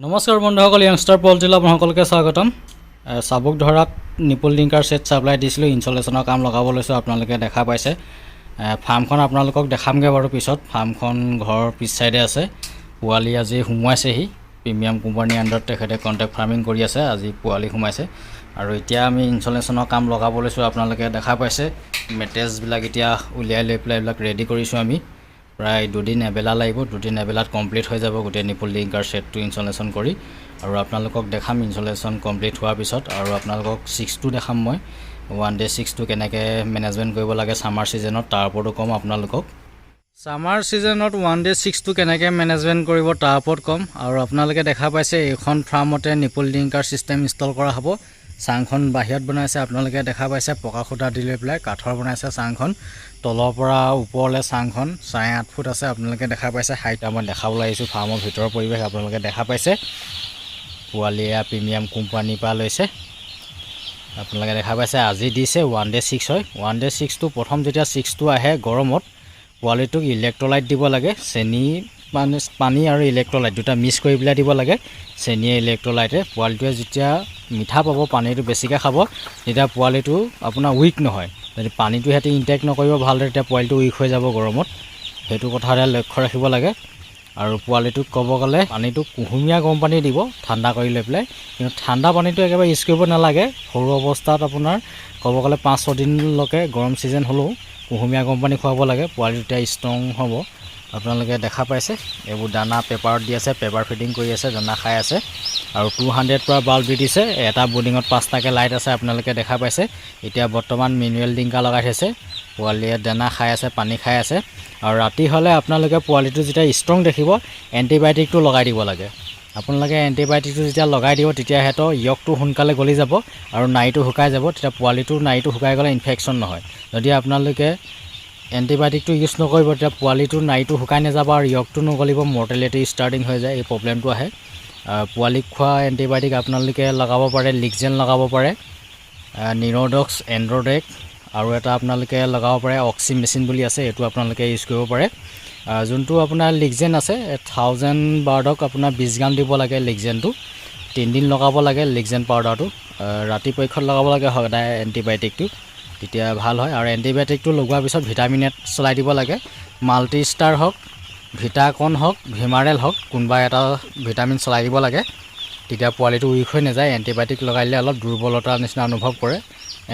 নমস্কাৰ বন্ধুসকল, য়াংষ্টাৰ পল্ট্ৰি আপোনালোককে স্বাগতম। চাবুক ধৰাত নিপল ডিংকাৰ সেট সাপ্লাই দিছিলোঁ, ইনষ্টলেশ্যনৰ কাম লগাব লৈছোঁ। আপোনালোকে দেখা পাইছে ফাৰ্মখন আপোনালোকক দেখামগৈ বাৰু পিছত। ফাৰ্মখন ঘৰৰ পিছ চাইডে আছে। পোৱালি আজি সোমোৱাইছেহি। প্ৰিমিয়াম কোম্পানীৰ আণ্ডাৰত তেখেতে কণ্টেক্ট ফাৰ্মিং কৰি আছে। আজি পোৱালি সোমাইছে আৰু এতিয়া আমি ইনষ্টলেশ্যনৰ কাম লগাব লৈছোঁ। আপোনালোকে দেখা পাইছে মেট্ৰেছবিলাক এতিয়া উলিয়াই লৈ পেলাই এইবিলাক ৰেডি কৰিছোঁ আমি। প্ৰায় 2 দিন এবেলা লাগিব। 2 দিন এবেলাত কমপ্লিট হৈ যাব গোটেই নিপল ডিংকাৰ সেটটো ইনষ্টলেশ্যন কৰি। আৰু আপোনালোকক দেখাম ইনষ্টলেশ্যন কমপ্লিট হোৱাৰ পিছত। আৰু আপোনালোকক 6টো দেখাম মই 1 ডে 6টো কেনেকৈ মেনেজমেণ্ট কৰিব লাগে ছামাৰ ছিজনত, তাৰ ওপৰতো ক'ম আপোনালোকক। ছামাৰ ছিজনত 1 ডে 6টো কেনেকৈ মেনেজমেণ্ট কৰিব তাৰ ওপৰত ক'ম। আৰু আপোনালোকে দেখা পাইছে এইখন ফাৰ্মতে নিপল ডিংকাৰ ছিষ্টেম ইনষ্টল কৰা হ'ব। চাংখন বাহিৰত বনাইছে, আপোনালোকে দেখা পাইছে পকা খুঁটা দি লৈ পেলাই কাঠৰ বনাইছে চাংখন। তলৰ পৰা ওপৰলৈ চাংখন 8.5 ফুট আছে। আপোনালোকে দেখা পাইছে হাইট। মই দেখাবলৈ আহিছোঁ ফাৰ্মৰ ভিতৰৰ পৰিৱেশ। আপোনালোকে দেখা পাইছে পোৱালি এয়া প্ৰিমিয়াম কোম্পানীৰ পৰা লৈছে। আপোনালোকে দেখা পাইছে আজি দিছে 1 ডে 6 হয়। 1 ডে 6টো প্ৰথম যেতিয়া 6টো আহে গৰমত পোৱালিটোক ইলেক্ট্ৰলাইট দিব লাগে। চেনি পানী আৰু ইলেক্ট্ৰলাইট দুটা মিক্স কৰি পেলাই দিব লাগে। চেনিয়ে ইলেক্ট্ৰলাইটে পোৱালিটোৱে যেতিয়া মিঠা পাব, পানীটো বেছিকৈ খাব, তেতিয়া পোৱালিটো আপোনাৰ উইক নহয়। যদি পানীটো সিহঁতে ইনটেক নকৰিব ভালদৰে তেতিয়া পোৱালিটো উইক হৈ যাব গৰমত। সেইটো কথাতে লক্ষ্য ৰাখিব লাগে। আৰু পোৱালিটোক ক'ব গ'লে পানীটো কুহুমীয়া গৰম পানী দিব ঠাণ্ডা কৰি লৈ পেলাই। কিন্তু ঠাণ্ডা পানীটো একেবাৰে ইউজ কৰিব নালাগে। সৰু অৱস্থাত আপোনাৰ ক'ব গ'লে 5-6 দিনলৈকে গৰম ছিজন হ'লেও কুহুমীয়া গৰম পানী খুৱাব লাগে। পোৱালিটো তেতিয়া ষ্ট্ৰং হ'ব। আপোনালোকে দেখা পাইছে এইবোৰ দানা পেপাৰত দি আছে, পেপাৰ ফিডিং কৰি আছে, দানা খাই আছে। আৰু 200 পৰা বাল্ব দি দিছে। এটা বৰ্ডিঙত 5টাকৈ লাইট আছে। আপোনালোকে দেখা পাইছে এতিয়া বৰ্তমান মেনুৱেল ডিংকাৰ লগাই থৈছে। পোৱালিয়ে দানা খাই আছে, পানী খাই আছে। আৰু ৰাতি হ'লে আপোনালোকে পোৱালিটো যেতিয়া ষ্ট্ৰং দেখিব এণ্টিবায়'টিকটো লগাই দিব লাগে। আপোনালোকে এণ্টিবায়'টিকটো যেতিয়া লগাই দিব তেতিয়া সিহঁতৰ য়কটো সোনকালে গলি যাব আৰু নাড়িটো শুকাই যাব। তেতিয়া পোৱালিটোৰ নাড়িটো শুকাই গ'লে ইনফেকশ্যন নহয়। যদি আপোনালোকে এণ্টিবায়'টিকটো ইউজ নকৰিব তেতিয়া পোৱালিটোৰ নাড়িটো শুকাই নাযাব আৰু য়কটো নগলিব, মৰ্টেলিটি ষ্টাৰ্টিং হৈ যায়। এই প্ৰব্লেমটো আহে। পোৱালিক খোৱা এণ্টিবায়'টিক আপোনালোকে লগাব পাৰে, লিগজেন লগাব পাৰে, নিৰডক্স, এণ্ড্ৰডেক, আৰু এটা আপোনালোকে লগাব পাৰে অক্সি মেচিন বুলি আছে, এইটো আপোনালোকে ইউজ কৰিব পাৰে। যোনটো আপোনাৰ লিগজেন আছে 1000 বাৰ্ডক আপোনাৰ 20 গ্ৰাম দিব লাগে। লিগজেনটো 3 দিন লগাব লাগে। লিগজেন পাউডাৰটো ৰাতিপক্ষত লগাব লাগে সদায় এণ্টিবায়'টিকটো, তেতিয়া ভাল হয়। আৰু এণ্টিবায়'টিকটো লগোৱাৰ পিছত ভিটামিনেট চলাই দিব লাগে। মাল্টি ষ্টাৰ হওক, ভিটাকন হওক, ভিমাৰেল হওক, কোনোবা এটা ভিটামিন চলাই দিব লাগে। তেতিয়া পোৱালিটো উইক হৈ নাযায়। এণ্টিবায়'টিক লগাই দিলে অলপ দুৰ্বলতাৰ নিচিনা অনুভৱ কৰে।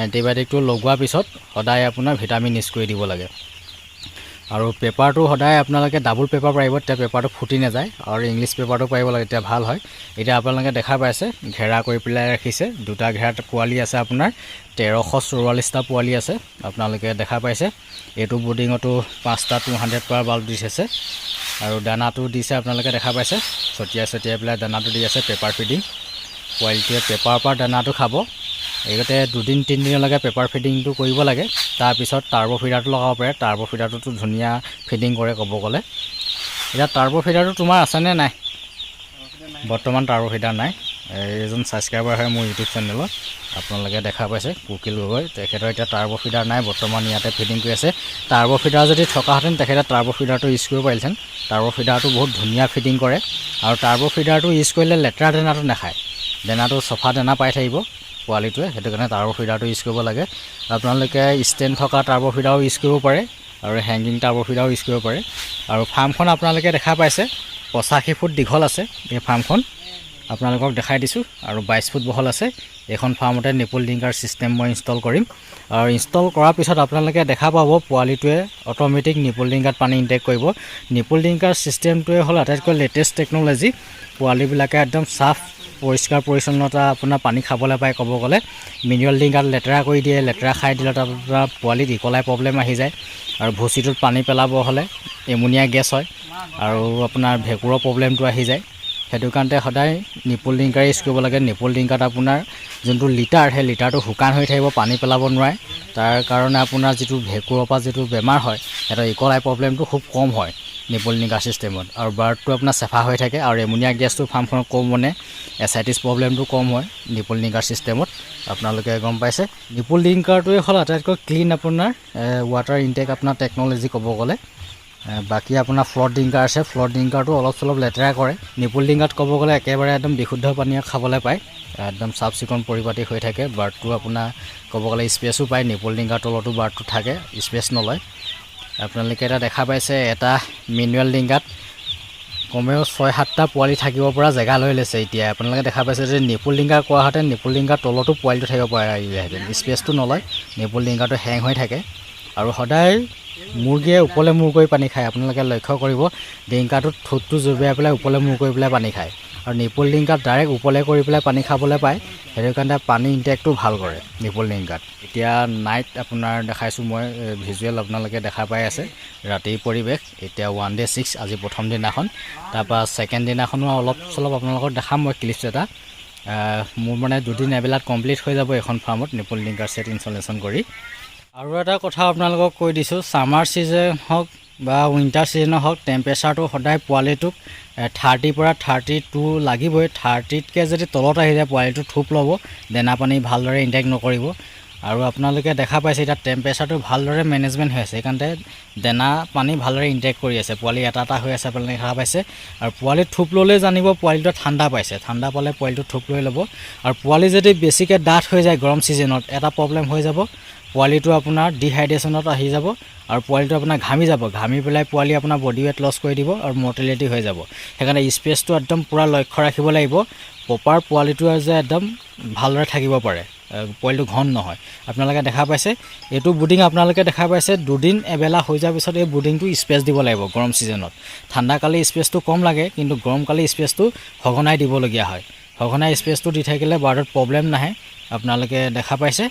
এণ্টিবায়'টিকটো লগোৱাৰ পিছত সদায় আপোনাৰ ভিটামিন ইউজ কৰি দিব লাগে। আৰু পেপাৰটো সদায় আপোনালোকে ডাবুল পেপাৰ পাৰিব, তেতিয়া পেপাৰটো ফুটি নাযায়। আৰু ইংলিছ পেপাৰটো পাৰিব লাগে, তেতিয়া ভাল হয়। এতিয়া আপোনালোকে দেখা পাইছে ঘেৰা কৰি পেলাই ৰাখিছে। 2টা ঘেৰাত পোৱালি আছে আপোনাৰ 1344টা পোৱালি আছে। আপোনালোকে দেখা পাইছে এইটো বৰ্ডিঙতো 5টা 200 পৰা বাল্ব দি থৈছে। আৰু দানাটো দিছে আপোনালোকে দেখা পাইছে। ছটিয়াই পেলাই দানাটো দি আছে পেপাৰ ফিডিং। পোৱালিটোৱে পেপাৰৰ পৰা দানাটো খাব। এইগতে 2-3 দিনলৈকে পেপাৰ ফিডিংটো কৰিব লাগে। তাৰপিছত টাৰ্বো ফিডাৰটো লগাব পাৰে। টাৰ্বো ফিডাৰটোতো ধুনীয়া ফিডিং কৰে ক'ব গ'লে। এতিয়া টাৰ্বো ফিডাৰটো তোমাৰ আছেনে নাই? বৰ্তমান টাৰ্বো ফিডাৰ নাই। এজন ছাবস্ক্ৰাইবাৰ হয় মোৰ ইউটিউব চেনেলত, আপোনালোকে দেখা পাইছে কুকিল গগৈ, তেখেতৰ এতিয়া টাৰ্বো ফিডাৰ নাই। বৰ্তমান ইয়াতে ফিডিং কৰি আছে। টাৰ্বো ফিডাৰ যদি থকাহেঁতেন তেখেতে টাৰ্বো ফিডাৰটো ইউজ কৰিব পাৰিলেহেঁতেন। টাৰ্বো ফিডাৰটো বহুত ধুনীয়া ফিডিং কৰে। আৰু টাৰ্বো ফিডাৰটো ইউজ কৰিলে লেতেৰা দানাটো নাখায়। দানাটো চফা দানা পাই থাকিব পোৱালিটোৱে, সেইটো কাৰণে টাৰ্বো ফিডাৰটো ইউজ কৰিব লাগে। আপোনালোকে ষ্টেণ্ড থকা টাৰ্বো ফিডাৰো ইউজ কৰিব পাৰে আৰু হেংগিং টাৰ্বো ফিডাৰো ইউজ কৰিব পাৰে। আৰু ফাৰ্মখন আপোনালোকে দেখা পাইছে 85 ফুট দীঘল আছে। এই ফাৰ্মখন আপোনালোকক দেখাই দিছোঁ। আৰু 22 ফুট বহল আছে। এইখন ফাৰ্মতে নিপল ডিংকাৰ ছিষ্টেম মই ইনষ্টল কৰিম। আৰু ইনষ্টল কৰাৰ পিছত আপোনালোকে দেখা পাব পোৱালিটোৱে অট'মেটিক নিপল ডিংকাৰত পানী ইনটেক কৰিব। নিপল ডিংকাৰ ছিষ্টেমটোৱে হ'ল আটাইতকৈ লেটেষ্ট টেকন'লজি। পোৱালিবিলাকে একদম চাফ পৰিষ্কাৰ পৰিচ্ছন্নতা আপোনাৰ পানী খাবলৈ পায়। ক'ব গ'লে মিনাৰেল ডিংকাৰত লেতেৰা কৰি দিয়ে, লেতেৰা খাই দিলে তাৰপৰা পোৱালিত ইকলাই প্ৰব্লেম আহি যায়। আৰু ভুচিটোত পানী পেলাব হ'লে এমনিয়া গেছ হয় আৰু আপোনাৰ ভেঁকুৰৰ প্ৰব্লেমটো আহি যায়। সেইটো কাৰণতে সদায় নিপল ডিংকাৰ ইউজ কৰিব লাগে। নিপল ডিংকাৰত আপোনাৰ যোনটো লিটাৰ, সেই লিটাৰটো শুকান হৈ থাকিব, পানী পেলাব নোৱাৰে। তাৰ কাৰণে আপোনাৰ যিটো ভেঁকুৰৰ পৰা যিটো বেমাৰ হয়, সিহঁতৰ ইকলাই প্ৰব্লেমটো খুব কম হয় নিপল ডিংকাৰ ছিষ্টেমত। আৰু বাৰ্ডটো আপোনাৰ চাফা হৈ থাকে আৰু এমনিয়া গেছটো ফাৰ্মখনত কম মানে এছাইটিছ প্ৰব্লেমটো কম হয় নিপল ডিংকাৰ ছিষ্টেমত। আপোনালোকে গম পাইছে নিপল ডিংকাৰটোৱে হ'ল আটাইতকৈ ক্লিন আপোনাৰ ৱাটাৰ ইনটেক আপোনাৰ টেকন'লজি ক'ব গ'লে। বাকী আপোনাৰ ফ্লট ডিংকাৰ আছে ফ্লট ডিংকাৰটো অলপ চলপ লেতেৰা কৰে নিপুল ডিংকাৰত ক'ব গ'লে একেবাৰে একদম বিশুদ্ধ পানীয়ে খাবলৈ পায় একদম চাফ চিকুণ পৰিপাটি হৈ থাকে বাৰ্ডটো আপোনাৰ ক'ব গ'লে স্পেচো পায় নিপুল ডিংকাৰ তলতো বাৰ্ডটো থাকে স্পেচ নলয় আপোনালোকে এটা দেখা পাইছে এটা মেনুৱেল ডিংকাত কমেও 6-7টা পোৱালি থাকিব পৰা জেগা লৈ লৈছে এতিয়া আপোনালোকে দেখা পাইছে যে নিপুল ডিংকাৰ কোৱাহেঁতেন নিপুল ডিংকাৰ তলতো পোৱালিটো থাকিব পাৰিলেহেঁতেন স্পেচটো নলয় নিপুল ডিংকাৰটো হেং হৈ থাকে আৰু সদায় মুৰ্গীয়ে ওপৰলে মূৰ কৰি পানী খায় আপোনালোকে লক্ষ্য কৰিব ডিংকাৰটোত ঠোঁটটো জুবিয়াই পেলাই ওপৰলে মূৰ কৰি পেলাই পানী খায় আৰু নিপুল ডিংকাত ডাইৰেক্ট ওপৰলে কৰি পেলাই পানী খাবলৈ পায় সেইটো কাৰণে পানী ইনটেকটো ভাল কৰে নিপুল ডিংকাত এতিয়া নাইট আপোনাৰ দেখাইছোঁ মই ভিজুৱেল আপোনালোকে দেখা পাই আছে ৰাতিৰ পৰিৱেশ এতিয়া 1 ডে 6 আজি প্ৰথম দিনাখন তাৰপৰা ছেকেণ্ড দিনাখনো অলপ চলপ আপোনালোকক দেখাম মই ক্লিপছ এটা মোৰ মানে দুদিন এবেলাত কমপ্লিট হৈ যাব এখন ফাৰ্মত নিপুল ডিংকাৰ ছেট ইনষ্টলেশ্যন কৰি আৰু এটা কথা আপোনালোকক কৈ দিছোঁ ছামাৰ ছিজন হওক বা উইণ্টাৰ ছিজনৰ হওক টেম্পাৰেচাৰটো সদায় পোৱালিটোক 30 পৰা 32 লাগিবই 30তকৈ যদি তলত আহি যায় পোৱালিটো থুপ ল'ব দানা পানী ভালদৰে ইনটেক নকৰিব আৰু আপোনালোকে দেখা পাইছে এতিয়া টেম্পাৰেচাৰটো ভালদৰে মেনেজমেণ্ট হৈ আছে সেইকাৰণে দানা পানী ভালদৰে ইনটেক কৰি আছে পোৱালি এটা হৈ আছে আপোনালোকে দেখা পাইছে আৰু পোৱালি থুপ ল'লে জানিব পোৱালিটো ঠাণ্ডা পাইছে ঠাণ্ডা পালে পোৱালিটো থুপ লৈ ল'ব আৰু পোৱালি যদি বেছিকৈ ডাঠ হৈ যায় গৰম ছিজনত এটা প্ৰব্লেম হৈ যাব পোৱালিটো আপোনাৰ ডিহাইড্ৰেশ্যনত আহি যাব আৰু পোৱালিটো আপোনাৰ ঘামি যাব ঘামি পেলাই পোৱালি আপোনাৰ বডি ৱেট লছ কৰি দিব আৰু মৰ্টেলিটি হৈ যাব সেইকাৰণে স্পেচটো একদম পূৰা লক্ষ্য ৰাখিব লাগিব প্ৰপাৰ পোৱালিটো যে একদম ভালদৰে থাকিব পাৰে পোৱালিটো ঘন নহয় আপোনালোকে দেখা পাইছে এইটো বুডিং আপোনালোকে দেখা পাইছে দুদিন এবেলা হৈ যোৱাৰ পিছত এই বুডিংটো স্পেচ দিব লাগিব গৰম ছিজনত ঠাণ্ডাকালি স্পেচটো কম লাগে কিন্তু গৰমকালি স্পেচটো সঘনাই দিবলগীয়া হয় সঘনাই স্পেচটো দি থাকিলে বাৰ্ডত প্ৰব্লেম নাহে আপোনালোকে দেখা পাইছে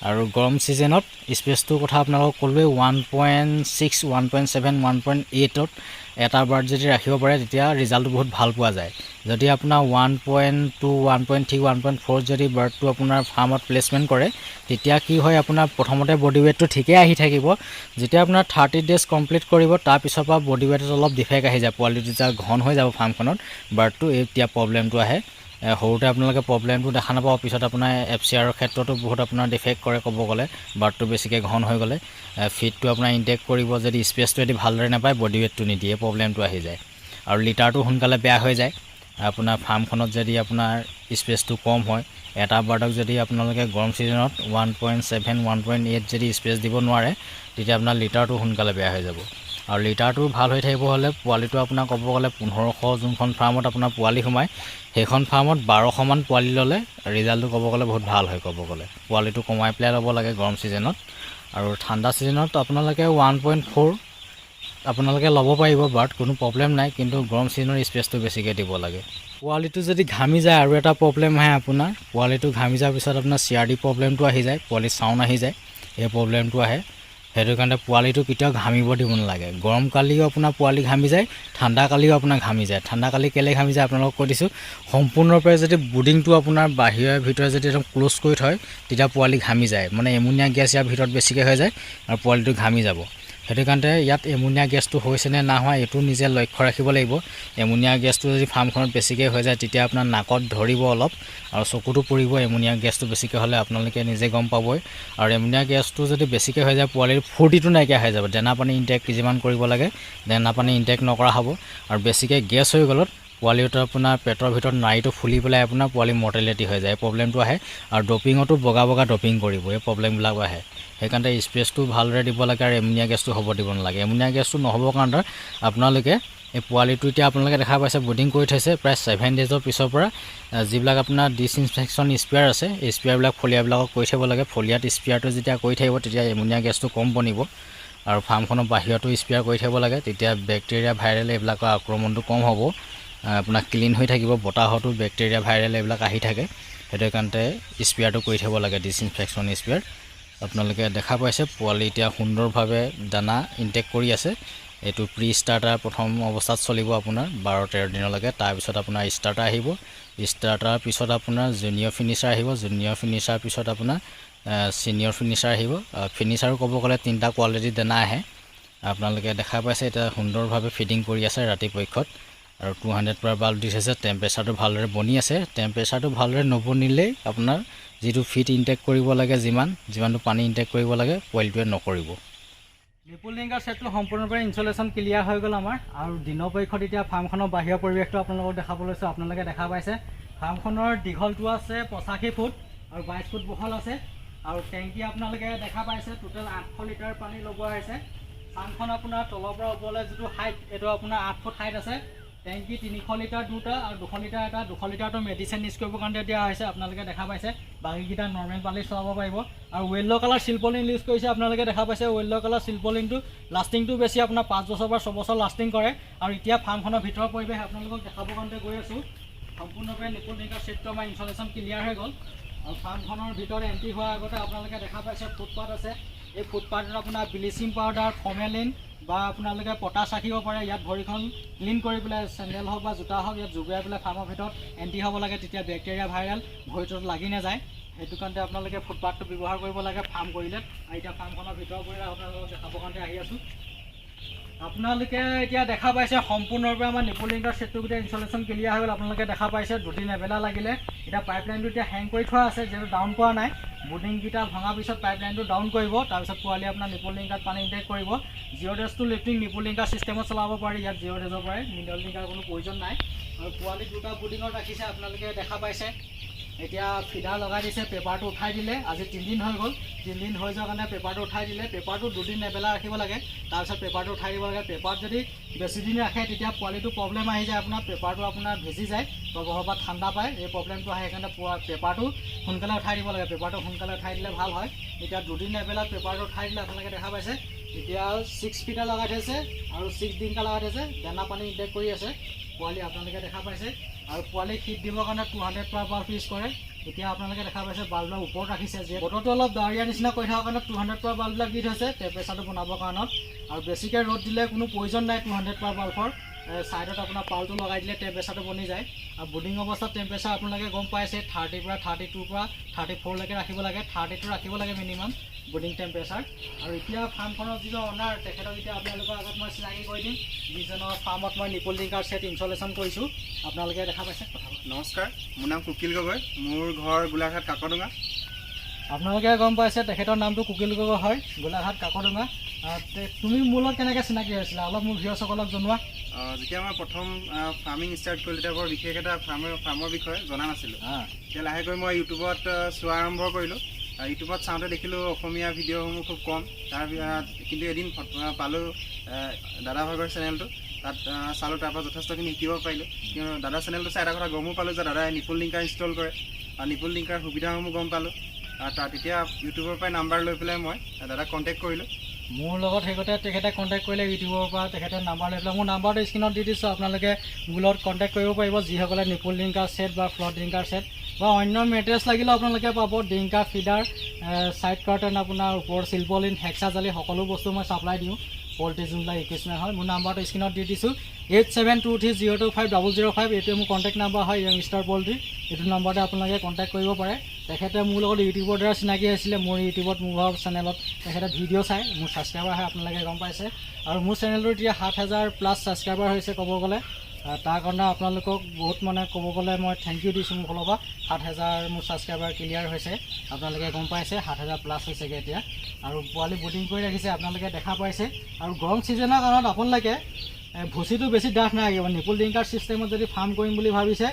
আৰু গৰম ছিজনত স্পেচটোৰ কথা আপোনালোকক ক'লোৱে 1.6 1.7 1.8ত এটা বাৰ্ড যদি ৰাখিব পাৰে তেতিয়া ৰিজাল্টটো বহুত ভাল পোৱা যায় যদি আপোনাৰ 1.2 1.3 1.4 যদি বাৰ্ডটো আপোনাৰ ফাৰ্মত প্লেচমেণ্ট কৰে তেতিয়া কি হয় আপোনাৰ প্ৰথমতে বডি ৱেটটো ঠিকেই আহি থাকিব যেতিয়া আপোনাৰ 30 ডেজ কমপ্লিট কৰিব তাৰপিছৰ পৰা বডি ৱেটত অলপ ডিফেক্ট আহি যায় পোৱালিটো যেতিয়া ঘন হৈ যাব ফাৰ্মখনত বাৰ্ডটো এতিয়া প্ৰব্লেমটো আহে সৰুতে আপোনালোকে প্ৰব্লেমটো দেখা নাপাব পিছত আপোনাৰ FCRৰ ক্ষেত্ৰতো বহুত আপোনাৰ ডিফেক্ট কৰে ক'ব গ'লে বাৰ্ডটো বেছিকৈ ঘন হৈ গ'লে ফিডটো আপোনাৰ ইনটেক কৰিব যদি স্পেচটো যদি ভালদৰে নাপায় বডি ৱেটটো নিদিয়ে প্ৰব্লেমটো আহি যায় আৰু লিটাৰটো সোনকালে বেয়া হৈ যায় আপোনাৰ ফাৰ্মখনত যদি আপোনাৰ স্পেচটো কম হয় এটা বাৰ্ডক যদি আপোনালোকে গৰম ছিজনত 1.7 1.8 যদি স্পেচ দিব নোৱাৰে তেতিয়া আপোনাৰ লিটাৰটো সোনকালে বেয়া হৈ যাব আৰু লিটাৰটো ভাল হৈ থাকিব হ'লে পোৱালিটো আপোনাৰ ক'ব গ'লে 1500 যোনখন ফাৰ্মত আপোনাৰ পোৱালি সোমায় সেইখন ফাৰ্মত 1200 মান পোৱালি ল'লে ৰিজাল্টটো ক'ব গ'লে বহুত ভাল হয় ক'ব গ'লে পোৱালিটো কমাই পেলাই ল'ব লাগে গৰম ছিজনত আৰু ঠাণ্ডা ছিজনত আপোনালোকে 1.4 আপোনালোকে ল'ব পাৰিব বাট কোনো প্ৰব্লেম নাই কিন্তু গৰম ছিজনৰ স্পেচটো বেছিকৈ দিব লাগে পোৱালিটো যদি ঘামি যায় আৰু এটা প্ৰব্লেম আহে আপোনাৰ পোৱালিটো ঘামি যোৱাৰ পিছত আপোনাৰ CRD প্ৰব্লেমটো আহি যায় পোৱালি চাউণ্ড আহি যায় এই প্ৰব্লেমটো আহে সেইটো কাৰণে পোৱালিটো কেতিয়াও ঘামিব দিব নালাগে গৰম কালিও আপোনাৰ পোৱালি ঘামি যায় ঠাণ্ডা কালিও আপোনাৰ ঘামি যায় ঠাণ্ডা কালি কেলে ঘামি যায় আপোনালোকক কৈ দিছোঁ সম্পূৰ্ণৰূপে যদি বুডিংটো আপোনাৰ বাহিৰৰ ভিতৰত যদি একদম ক্লোজ কৰি থয় তেতিয়া পোৱালি ঘামি যায় মানে এমোনিয়া গেছ ইয়াৰ ভিতৰত বেছিকৈ হৈ যায় আৰু পোৱালিটো ঘামি যাব সেইটো কাৰণে ইয়াত এমোনিয়া গেছটো হৈছে নে না হোৱা এইটো নিজে লক্ষ্য ৰাখিব লাগিব এমোনিয়া গেছটো যদি ফাৰ্মখনত বেছিকৈ হৈ যায় তেতিয়া আপোনাৰ নাকত ধৰিব অলপ আৰু চকুটো পৰিব এমোনিয়া গেছটো বেছিকৈ হ'লে আপোনালোকে নিজে গম পাবই আৰু এমোনিয়া গেছটো যদি বেছিকৈ হৈ যায় পোৱালিৰ ফূৰ্তিটো নাইকিয়া হৈ যাব দানা পানী ইনটেক যিমান কৰিব লাগে দানা পানী ইনটেক নকৰা হ'ব আৰু বেছিকৈ গেছ হৈ গ'লত পোৱালিটো আপোনাৰ পেটৰ ভিতৰত নাড়ীটো ফুলি পেলাই আপোনাৰ পোৱালি মৰ্টেলিটি হৈ যায় এই প্ৰব্লেমটো আহে আৰু ডপিঙতো বগা ডপিং কৰিব এই প্ৰব্লেমবিলাক আহে সেইকাৰণে স্পেচটো ভালদৰে দিব লাগে আৰু এমোনিয়া গেছটো হ'ব দিব নালাগে এমোনিয়া গেছটো নহ'বৰ কাৰণে আপোনালোকে এই পোৱালিটো এতিয়া আপোনালোকে দেখা পাইছে বুডিং কৰি থৈছে প্ৰায় 7 ডেজৰ পিছৰ পৰা যিবিলাক আপোনাৰ ডিসইনফেকশ্যন স্প্ৰেয়াৰ আছে এই স্প্ৰেয়াৰবিলাক ফলিয়াবিলাকক কৰি থাকিব লাগে ফলিয়াত স্প্ৰেয়াৰটো যেতিয়া কৰি থাকিব তেতিয়া এমোনিয়া গেছটো কম বনিব আৰু ফাৰ্মখনৰ বাহিৰতো স্প্ৰেয়াৰ কৰি থাকিব লাগে তেতিয়া বেক্টেৰিয়া ভাইৰেল এইবিলাকৰ আক্ৰমণটো কম হ'ব আপোনাৰ ক্লিন হৈ থাকিব বতাহতো বেক্টেৰিয়া ভাইৰেল এইবিলাক আহি থাকে সেইটো কাৰণে স্প্ৰেয়াৰটো কৰি থাকিব লাগে ডিসইনফেকশ্যন স্প্ৰেয়াৰ আপোনালোকে দেখা পাইছে পোৱালি এতিয়া সুন্দৰভাৱে দানা ইনটেক কৰি আছে এইটো প্ৰি ষ্টাৰ্টাৰ প্ৰথম অৱস্থাত চলিব আপোনাৰ 12-13 দিনলৈকে তাৰপিছত আপোনাৰ ষ্টাৰ্টাৰ আহিব ষ্টাৰ্টাৰ পিছত আপোনাৰ জুনিয়ৰ ফিনিচাৰ আহিব জুনিয়ৰ ফিনিচাৰ পিছত আপোনাৰ সিনিয়ৰ ফিনিচাৰ আহিব ফিনিচাৰো ক'ব গ'লে 3টা কোৱালিটি দানা আহে আপোনালোকে দেখা পাইছে এতিয়া সুন্দৰভাৱে ফিডিং কৰি আছে ৰাতিপক্ষত আৰু 200 পাৰ বাল্ব দি আছে টেম্পাৰেচাৰটো ভালদৰে বনি আছে টেম্পাৰেচাৰটো ভালদৰে নবনিলেই আপোনাৰ যিটো ফিড ইনটেক কৰিব লাগে যিমানটো পানী ইনটেক কৰিব লাগে পোৱালিটোৱে নকৰিব নিপুল লিংকাৰ সেটটো সম্পূৰ্ণৰূপে ইনষ্টলেশ্যন ক্লিয়াৰ হৈ গ'ল আমাৰ আৰু দিনৰ পৰীক্ষাত এতিয়া ফাৰ্মখনৰ বাহিৰৰ পৰিৱেশটো আপোনালোকক দেখাব লৈছোঁ আপোনালোকে দেখা পাইছে ফাৰ্মখনৰ দীঘলটো আছে 85 ফুট আৰু 22 ফুট বহল আছে আৰু টেংকি আপোনালোকে দেখা পাইছে টোটেল 800 লিটাৰ পানী লগোৱা হৈছে ফাৰ্মখন আপোনাৰ তলৰ পৰা ওপৰলৈ যিটো হাইট এইটো আপোনাৰ 8 ফুট হাইট আছে টেংকি 300 লিটাৰ দুটা আৰু 200 লিটাৰ এটা 200 লিটাৰটো মেডিচিন ইউজ কৰিবৰ কাৰণে দিয়া হৈছে আপোনালোকে দেখা পাইছে বাকীকেইটা নৰ্মেল পানী চলাব পাৰিব আৰু ৱেল্লো কালাৰ চিলপলিন ইউজ কৰিছে আপোনালোকে দেখা পাইছে ৱেল্লো কালাৰ চিলপলিনটো লাষ্টিংটো বেছি আপোনাৰ 5 বছৰ বা 6 বছৰ লাষ্টিং কৰে আৰু এতিয়া ফাৰ্মখনৰ ভিতৰৰ পৰিৱেশ আপোনালোকক দেখাবৰ কাৰণে গৈ আছোঁ সম্পূৰ্ণৰূপে নিপুল লিংকাৰ সেটটো আমাৰ ইনষ্টলেশ্যন ক্লিয়াৰ হৈ গ'ল আৰু ফাৰ্মখনৰ ভিতৰত এণ্ট্ৰি হোৱাৰ আগতে আপোনালোকে দেখা পাইছে ফুটপাথ আছে এই ফুটপাথত আপোনাৰ ব্লিচিং পাউডাৰ ফৰ্মেলিন বা আপোনালোকে পটাছ ৰাখিব পাৰে ইয়াত ভৰিখন ক্লিন কৰি পেলাই চেণ্ডেল হওক বা জোতা হওক ইয়াত জুবুৰাই পেলাই ফাৰ্মৰ ভিতৰত এণ্ট্ৰি হ'ব লাগে তেতিয়া বেক্টেৰিয়া ভাইৰাল ভৰিটোত লাগি নাযায় সেইটো কাৰণে আপোনালোকে ফুটপাথটো ব্যৱহাৰ কৰিব লাগে ফাৰ্ম কৰিলে আৰু এতিয়া ফাৰ্মখনৰ ভিতৰৰ পৰিৱেশ আপোনালোকক দেখাবৰ কাৰণে আহি আছোঁ আপোনালোকে এতিয়া দেখা পাইছে সম্পূৰ্ণৰূপে আমাৰ নিপুল লিংকাৰ সেটটো গোটেই ইনষ্টলেশ্যন ক্লিয়াৰ হৈ গ'ল আপোনালোকে দেখা পাইছে দুদিন এবেলা লাগিলে এতিয়া পাইপলাইনটো এতিয়া হেং কৰি থোৱা আছে যিহেতু ডাউন কৰা নাই বুডিংকেইটা ভঙাৰ পিছত পাইপলাইনটো ডাউন কৰিব তাৰপিছত পোৱালি আপোনাৰ নিপুল লিংকাৰত পানী ইনটেক কৰিব 0 ডেজ টু লিফ্টিং নিপুল লিংকাৰ ছিষ্টেমত চলাব পাৰি ইয়াত 0 ডেজৰ পৰাই মিনাৰেল লিংকাৰ কোনো প্ৰয়োজন নাই আৰু পোৱালি দুটা বুডিঙত ৰাখিছে আপোনালোকে দেখা পাইছে এতিয়া ফিডাৰ লগাই দিছে পেপাৰটো উঠাই দিলে আজি 3 দিন হৈ গ'ল 3 দিন হৈ যোৱাৰ কাৰণে পেপাৰটো উঠাই দিলে পেপাৰটো দুদিন এবেলা ৰাখিব লাগে তাৰপিছত পেপাৰটো উঠাই দিব লাগে পেপাৰত যদি বেছি দিন ৰাখে তেতিয়া পোৱালিটো প্ৰব্লেম আহি যায় আপোনাৰ পেপাৰটো আপোনাৰ ভিজি যায় বা বৰফত ঠাণ্ডা পায় এই প্ৰব্লেমটো আহে সেইকাৰণে পেপাৰটো সোনকালে উঠাই দিব লাগে পেপাৰটো সোনকালে উঠাই দিলে ভাল হয় এতিয়া দুদিন এবেলা পেপাৰটো উঠাই দিলে আপোনালোকে দেখা পাইছে এতিয়া 6 ফিটাৰ লগাই থৈছে আৰু 6 দিনকা লগাই থৈছে দানা পানী ইনটেক কৰি আছে পোৱালি আপোনালোকে দেখা পাইছে আৰু পোৱালি ফিট দিবৰ কাৰণে 200 পাৰ বাল্ব ইউজ কৰে এতিয়া আপোনালোকে দেখা পাইছে বাল্বৰ ওপৰত ৰাখিছে যে বতৰটো অলপ ডাৱৰীয়া নিচিনা কৰি থকাৰ কাৰণে 200 পাৰ বাল্ববিলাক দি থৈছে টেম্পাৰেচাৰটো বনাবৰ কাৰণত আৰু বেছিকৈ ৰ'দ দিলে কোনো প্ৰয়োজন নাই 200 পাৰ বাল্বৰ সাইডত আপোনাৰ পালটো লগাই দিলে টেম্পাৰেচাৰটো বনি যায় আৰু বুডিং অৱস্থাত টেম্পাৰেচাৰ আপোনালোকে গম পাইছে 30 পৰা 32 পৰা 34 লৈকে ৰাখিব লাগে 32 ৰাখিব লাগে মিনিমাম বুডিং টেম্পাৰেচাৰ আৰু এতিয়া ফাৰ্মখনৰ যিজন অনাৰ তেখেতক এতিয়া আপোনালোকৰ আগত মই চিনাকি কৰি দিম যিজনৰ ফাৰ্মত মই নিপুল লিংকাৰ সেট ইনষ্টলেশ্যন কৰিছোঁ আপোনালোকে দেখা পাইছে কথা নমস্কাৰ মোৰ নাম কুকিল গগৈ মোৰ ঘৰ গোলাঘাট কাকডুঙা আপোনালোকে গম পাইছে তেখেতৰ নামটো কুকিল গগৈ হয় গোলাঘাট কাকডুঙা তুমি মোৰ লগত কেনেকৈ চিনাকি হৈছিলা অলপ মোৰ ভিউৱাৰসকলক জনোৱা যেতিয়া মই প্ৰথম ফাৰ্মিং ষ্টাৰ্ট কৰিলোঁ তেতিয়া বৰ বিশেষ এটা ফাৰ্মৰ বিষয়ে জনা নাছিলোঁ এতিয়া লাহেকৈ মই ইউটিউবত চোৱা আৰম্ভ কৰিলোঁ ইউটিউবত চাওঁতে দেখিলোঁ অসমীয়া ভিডিঅ'সমূহ খুব কম কিন্তু এদিন পালোঁ দাদা ভাগৰ চেনেলটো তাত চালোঁ তাৰপৰা যথেষ্টখিনি শিকিব পাৰিলোঁ কিন্তু দাদা চেনেলটো চাই এটা কথা গমো পালোঁ যে দাদাই নিপুল লিংকাৰ ইনষ্টল কৰে আৰু নিপুল লিংকাৰ সুবিধাসমূহ গম পালোঁ তেতিয়া ইউটিউবৰ পৰাই নাম্বাৰ লৈ পেলাই মই দাদাক কণ্টেক্ট কৰিলোঁ মোৰ লগত সেইগতে তেখেতে কণ্টেক্ট কৰিলে ইউটিউবৰ পৰা তেখেতে নাম্বাৰ লৈ পেলাই মোৰ নাম্বাৰটো স্ক্ৰীণত দি দিছোঁ আপোনালোকে মোৰ লগত কণ্টেক্ট কৰিব পাৰিব যিসকলে নিপুল লিংকাৰ সেট বা ফ্লট লিংকাৰ সেট বা অন্য মেটেৰিয়েলছ লাগিলেও আপোনালোকে পাব ডিংকাৰ ফিডাৰ ছাইড কাৰ্টন আপোনাৰ ওপৰত চিলপলিন হেক্সা জালি সকলো বস্তু মই ছাপ্লাই দিওঁ পল্ট্ৰি যোনবিলাক ইকুইপমেণ্ট হয় মোৰ নাম্বাৰটো স্ক্ৰীণত দি দিছোঁ 8723025005 এইটোৱে মোৰ কণ্টেক্ট নাম্বাৰ হয় য়ংষ্টাৰ পল্ট্ৰি এইটো নাম্বাৰতে আপোনালোকে কণ্টেক্ট কৰিব পাৰে তেখেতে মোৰ লগত ইউটিউবৰ দ্বাৰা চিনাকি হৈছিলে মোৰ ইউটিউবত মোৰ চেনেলত তেখেতে ভিডিঅ' চাই মোৰ ছাবস্ক্ৰাইবাৰ হয় আপোনালোকে গম পাইছে আৰু মোৰ চেনেলটো এতিয়া 7000+ ছাবস্ক্ৰাইবাৰ হৈছে ক'ব গ'লে তাৰ কাৰণে আপোনালোকক বহুত মানে ক'ব গ'লে মই থেংক ইউ দিছোঁ মোৰ ফালৰ পৰা 7000 মোৰ ছাবস্ক্ৰাইবাৰ ক্লিয়াৰ হৈছে আপোনালোকে গম পাইছে 7000+ হৈছেগৈ এতিয়া আৰু পোৱালি বুডিং কৰি ৰাখিছে আপোনালোকে দেখা পাইছে আৰু গৰম ছিজনৰ কাৰণত আপোনালোকে ভুচিটো বেছি ডাঠ নালাগিব নিপুল লিংকাৰ ছিষ্টেমত যদি ফাৰ্ম কৰিম বুলি ভাবিছে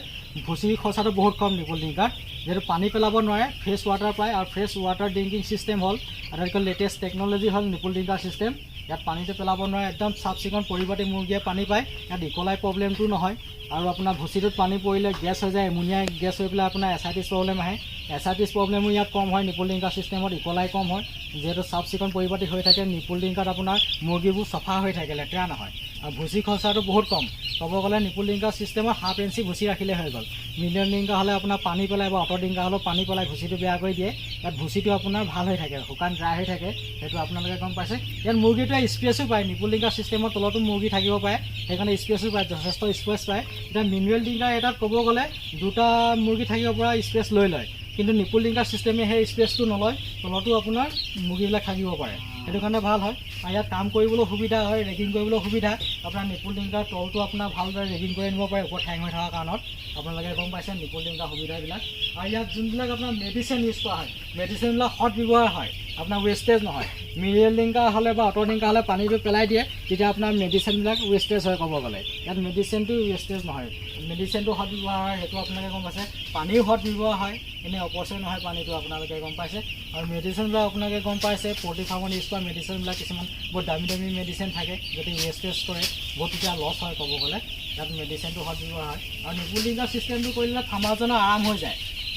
ভুচি খৰচাটো বহুত কম নিপুল লিংকাৰ যিহেতু পানী পেলাব নোৱাৰে ফ্ৰেছ ৱাটাৰ পায় আৰু ফ্ৰেছ ৱাটাৰ ড্ৰিংকিং ছিষ্টেম হ'ল আটাইতকৈ লেটেষ্ট টেকন'লজি হ'ল নিপুল লিংকাৰ ছিষ্টেম ইয়াত পানীটো পেলাব নোৱাৰে একদম চাফ চিকুণ পৰিপাটি মুৰ্গীয়ে পানী পায় ইয়াত ইকলাই প্ৰব্লেমটো নহয় আৰু আপোনাৰ ভুচিটোত পানী পৰিলে গেছ হৈ যায় এমনিয়া গেছ হৈ পেলাই আপোনাৰ এছাইটিছ প্ৰব্লেম আহে এছাইটিছ প্ৰব্লেমো ইয়াত কম হয় নিপুল লিংকাৰ ছিষ্টেমত ইকলাই কম হয় যিহেতু চাফ চিকুণ পৰিপাটি হৈ থাকে নিপুল লিংকাত আপোনাৰ মুৰ্গীবোৰ চফা হৈ থাকে লেতেৰা নহয় আৰু ভুচি খৰচাটো বহুত কম ক'ব গ'লে নিপুল লিংকাৰ ছিষ্টেমত 1/2 ইঞ্চি ভুচি ৰাখিলে হৈ গ'ল মিডিয়াম লিংকাৰ হ'লে আপোনাৰ পানী পেলাই বা অটৰ লিংকাৰ হ'লেও পানী পেলাই ভুচিটো বেয়া কৰি দিয়ে ইয়াত ভুচিটো আপোনাৰ ভাল হৈ থাকে শুকান ড্ৰাই হৈ থাকে সেইটো আপোনালোকে গম পাইছে ইয়াত মুৰ্গীটোৱে স্পেচো পায় নিপুল লিংকাৰ ছিষ্টেমৰ তলতো মুৰ্গী থাকিব পাৰে সেইকাৰণে স্পেচো পায় যথেষ্ট স্পেচ পায় এতিয়া মিনুৱেল লিংকাৰ এটাত ক'ব গ'লে 2টা মুৰ্গী থাকিব পৰা স্পেচ লৈ লয় কিন্তু নিপুল লিংকাৰ ছিষ্টেমে সেই স্পেচটো নলয় তলতো আপোনাৰ মুৰ্গীবিলাক থাকিব পাৰে সেইটো কাৰণে ভাল হয় আৰু ইয়াত কাম কৰিবলৈ সুবিধা হয় ৰেগিং কৰিবলৈ সুবিধা আপোনাৰ নিপুল ডিংকাৰ তলটো আপোনাৰ ভালদৰে ৰেগিং কৰি আনিব পাৰে ওপৰত হেং হৈ থকা কাৰণত আপোনালোকে গম পাইছে নিপুল ডিংকাৰ সুবিধাবিলাক আৰু ইয়াত যোনবিলাক আপোনাৰ মেডিচিন ইউজ কৰা হয় মেডিচিনবিলাক সৎ ব্যৱহাৰ হয় আপোনাৰ ৱেষ্টেজ নহয় মিৰিয়েল ডিংকাৰ হ'লে বা অট' ডিংকাৰ হ'লে পানীটো পেলাই দিয়ে তেতিয়া আপোনাৰ মেডিচিনবিলাক ৱেষ্টেজ হয় ক'ব গ'লে ইয়াত মেডিচিনটো ৱেষ্টেজ নহয় মেডিচিনটো সৎ ব্যৱহাৰ হয় সেইটো আপোনালোকে গম পাইছে পানীও সৎ ব্যৱহাৰ হয় এনেই অপচয় নহয় পানীটো আপোনালোকে গম পাইছে আৰু মেডিচিনবিলাক আপোনালোকে গম পাইছে পল্ট্ৰি ফাৰ্মত ইউজ কৰা মেডিচিনবিলাক কিছুমান বহুত দামী দামী মেডিচিন থাকে যদি ৱেষ্টেজ কৰে বহুত তেতিয়া লছ হয় ক'ব গ'লে ইয়াত মেডিচিনটো সৎ ব্যৱহাৰ হয় আৰু নিপুল ডিংকাৰ ছিষ্টেমটো কৰিলে ফাৰ্মাৰজনৰ আৰাম হৈ যায়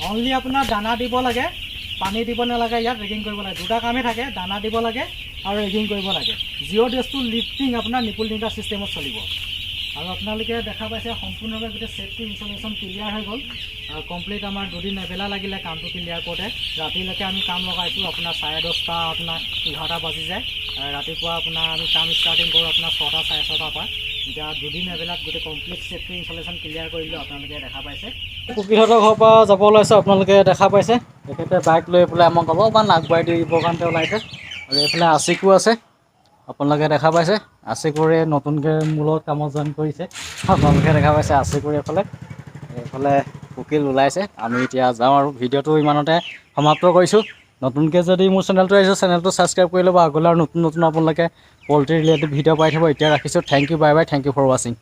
অনলি আপোনাৰ দানা দিব লাগে পানী দিব নালাগে ইয়াত ৰেগিং কৰিব লাগে দুটা কামেই থাকে দানা দিব লাগে আৰু ৰেগিং কৰিব লাগে 0 days to লিফ্টিং আপোনাৰ নিপুল ডিংকাৰ ছিষ্টেমত চলিব আৰু আপোনালোকে দেখা পাইছে সম্পূৰ্ণভাৱে গোটেই ছেফটি ইনষ্টলেশ্যন ক্লিয়াৰ হৈ গ'ল আৰু কমপ্লিট আমাৰ 2 দিন এবেলা লাগিলে কামটো ক্লিয়াৰ কৰোঁতে ৰাতিলৈকে আমি কাম লগাইছোঁ আপোনাৰ 10:30 আপোনাৰ 11টা বাজি যায় ৰাতিপুৱা আপোনাৰ আমি কাম ষ্টাৰ্টিং কৰোঁ আপোনাৰ 6টা 6:30 পৰা এতিয়া 2 দিন এবেলাত গোটেই কমপ্লিট ছেফটি ইনষ্টলেশ্যন ক্লিয়াৰ কৰিলোঁ আপোনালোকে দেখা পাইছে কুকিহঁতৰ ঘৰৰ পৰা যাব ওলাইছে আপোনালোকে দেখা পাইছে তেখেতে বাইক লৈ পেলাই আমাক অলপমান আগবাঢ়ি দিবৰ কাৰণে ওলাইছে আৰু এইফালে আছিকো আছে আপোনালোকে দেখা পাইছে আছিকৰে নতুনকৈ মোৰ লগত কামত জইন কৰিছে আপোনালোকে দেখা পাইছে আছিকৰে এইফালে কুকিল ওলাইছে আমি এতিয়া যাওঁ আৰু ভিডিঅ'টো ইমানতে সমাপ্ত কৰিছোঁ নতুনকৈ যদি মোৰ চেনেলটো আহিছে চেনেলটো ছাবস্ক্ৰাইব কৰি ল'ব আগলৈ আৰু নতুন আপোনালোকে পল্ট্ৰি ৰিলেটেড ভিডিঅ' পাই থাকিব এতিয়া ৰাখিছোঁ thank you bye bye thank you for ৱাচিং